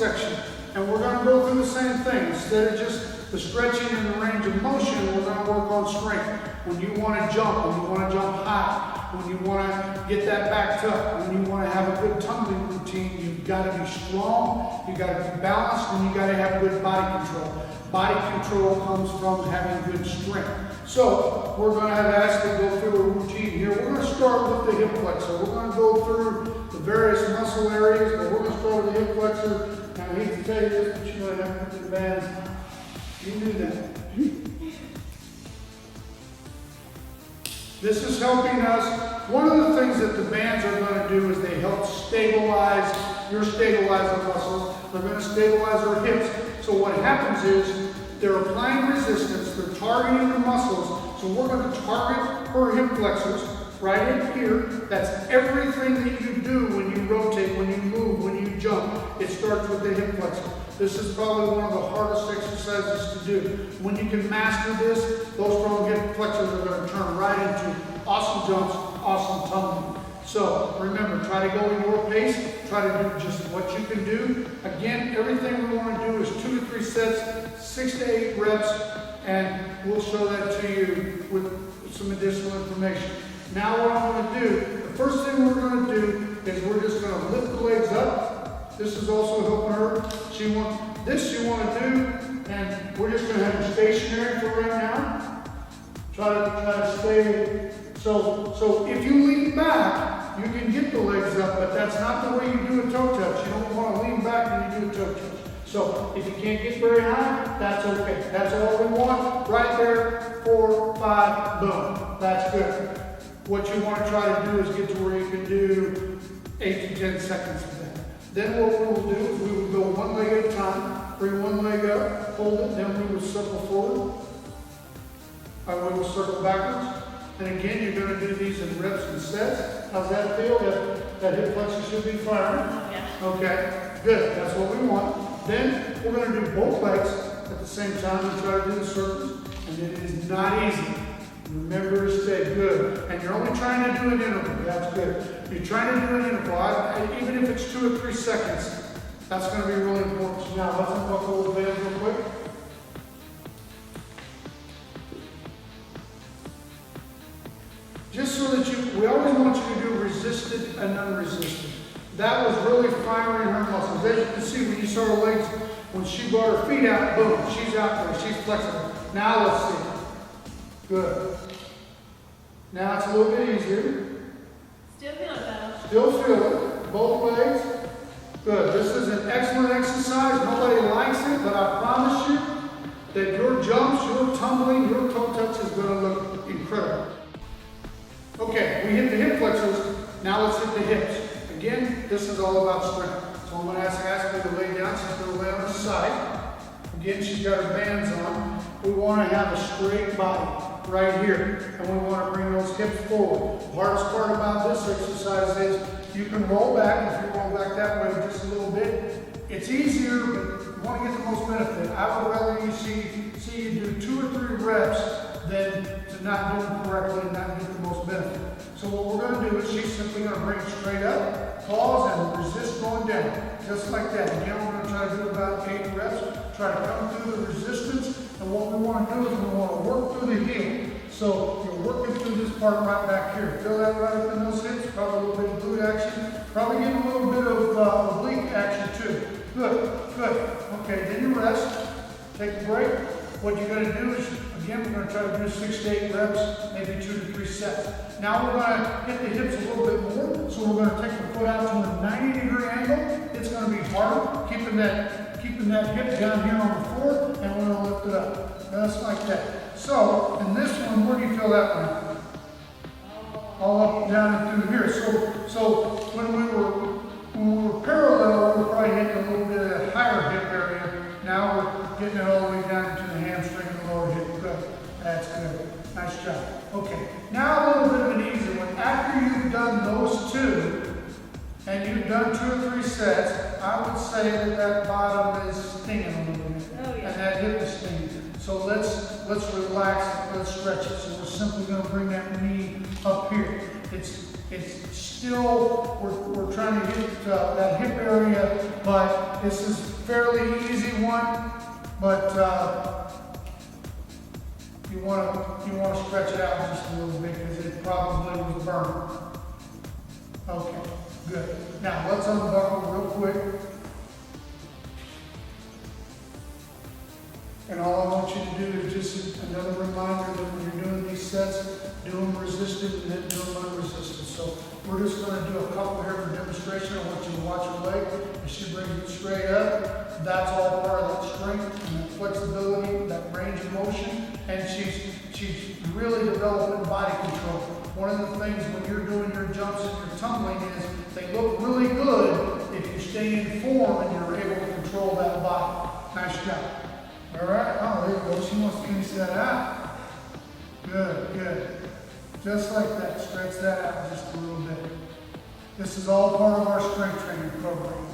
section. And we're going to go through the same thing. Instead of just the stretching and the range of motion, we're going to work on strength. When you want to jump, when you want to jump high, when you want to get that back tuck, when you want to have a good tumbling routine, you've got to be strong, you've got to be balanced, and you've got to have good body control. Body control comes from having good strength. So we're going to have Ashley go through a routine here. We're going to start with the hip flexor. We're going to go through the various muscle areas, but we're going to start with the hip flexor. Now I hate to tell you this, but you know I have to put the bands. You knew that. This is helping us. One of the things that the bands are going to do is they help stabilize your stabilizer muscles. They're going to stabilize our hips. So what happens is they're applying resistance, they're targeting the muscles. So we're going to target her hip flexors right in here. That's everything that you do when you rotate, when you move, when you jump. It starts with the hip flexor. This is probably one of the hardest exercises to do. When you can master this, those strong hip flexors are going to turn right into awesome jumps, awesome tumbling. So remember, try to go at your pace. Try to do just what you can do. Again, everything we want to do is 2 to 3 sets, 6 to 8 reps, and we'll show that to you with some additional information. Now what I'm going to do, the first thing we're going to do is we're just going to lift the legs up. This is also helping her. This you want to do, and we're just going to have her stationary for right now. Try to stay. So if you lean back, you can get the legs up, but that's not the way you do a toe touch. You don't want to lean back when you do a toe touch. So if you can't get very high, that's okay. That's all we want. Right there, 4, 5, boom. That's good. What you want to try to do is get to where you can do 8 to 10 seconds of that. Then what we will do is we will go one leg at a time. Bring one leg up, hold it, then we will circle forward. Or we will circle backwards. And again, you're going to do these in reps and sets. How's that feel? That hip flexor should be firing. Yeah. Okay, good. That's what we want. Then we're going to do both legs at the same time and try to do the circles. And it is not easy. Remember to stay good. And you're only trying to do an interval. That's good. You're trying to do an interval. Even if it's 2 or 3 seconds, that's going to be really important. So now let's unbuckle the bands real quick. Just so that we always want you to do resisted and unresisted. That was really firing her muscles. As you can see, when you saw her legs, when she brought her feet out, boom, she's out there, she's flexible. Now let's see. Good. Now it's a little bit easier. Still feeling better. Still feel it. Both legs. Good. This is an excellent exercise. Nobody likes it, but I promise you that your jumps, your tumbling, your toe touch is going to look incredible. Okay, we hit the hip flexors. Now let's hit the hips. Again, this is all about strength. So I'm going to ask Ashley to lay down. She's going to lay on her side. Again, she's got her bands on. We want to have a straight body right here. And we want to bring those hips forward. The hardest part about this exercise is you can roll back. If you roll back that way just a little bit, it's easier, but you want to get the most benefit. I would rather you see you do 2 or 3 reps than to not do them correctly and not get the most benefit. So what we're going to do is she's simply going to bring it straight up, pause, and resist going down. Just like that. Again, we're going to try to do about 8 reps. Try to come through the resistance. And what we want to do is we want to work through the heel. So you're working through this part right back here. Feel that right up in those hips? Probably a little bit of glute action. Probably getting a little bit of oblique action too. Good, good. Okay, then you rest. Take a break. What you're going to do is, again, we're going to try to do 6 to 8 reps, maybe 2 to 3 sets. Now we're going to hit the hips a little bit more. So we're going to take the foot out to a 90-degree angle. It's going to be harder, keeping that hip down here on the floor, and we're going to lift it up. Just like that. So, in this one, where do you feel that one? All up, down, and through here. So when we were parallel, we were probably hitting a little bit of that higher hip area. Now we're getting it all the way down to the hamstring and the lower hip. Good. That's good. Nice job. Okay. Now a little bit of an easier one. After you've done those 2, and you've done 2 or 3 sets, I would say that bottom is stinging a little bit. Oh, yeah. And that hip is stinging. So let's relax it, let's stretch it. So we're simply going to bring that knee up here. It's still, we're trying to hit that hip area, but this is a fairly easy one, but you want to stretch it out just a little bit because it probably was burned. Okay, good. Now let's unbuckle real quick. And all I want you to do is just another reminder that when you're doing these sets, do them resisted and then do them unresisted. So we're just going to do a couple here for demonstration. I want you to watch her leg. As she brings it straight up, that's all part of that strength and that flexibility, that range of motion. And she's really developing body control. One of the things when you're doing your jumps and your tumbling is they look really good if you stay in form and you're able to control that body. Nice job. All right, oh, there you go. She wants to finish that out. Good, good. Just like that, stretch that out just a little bit. This is all part of our strength training program.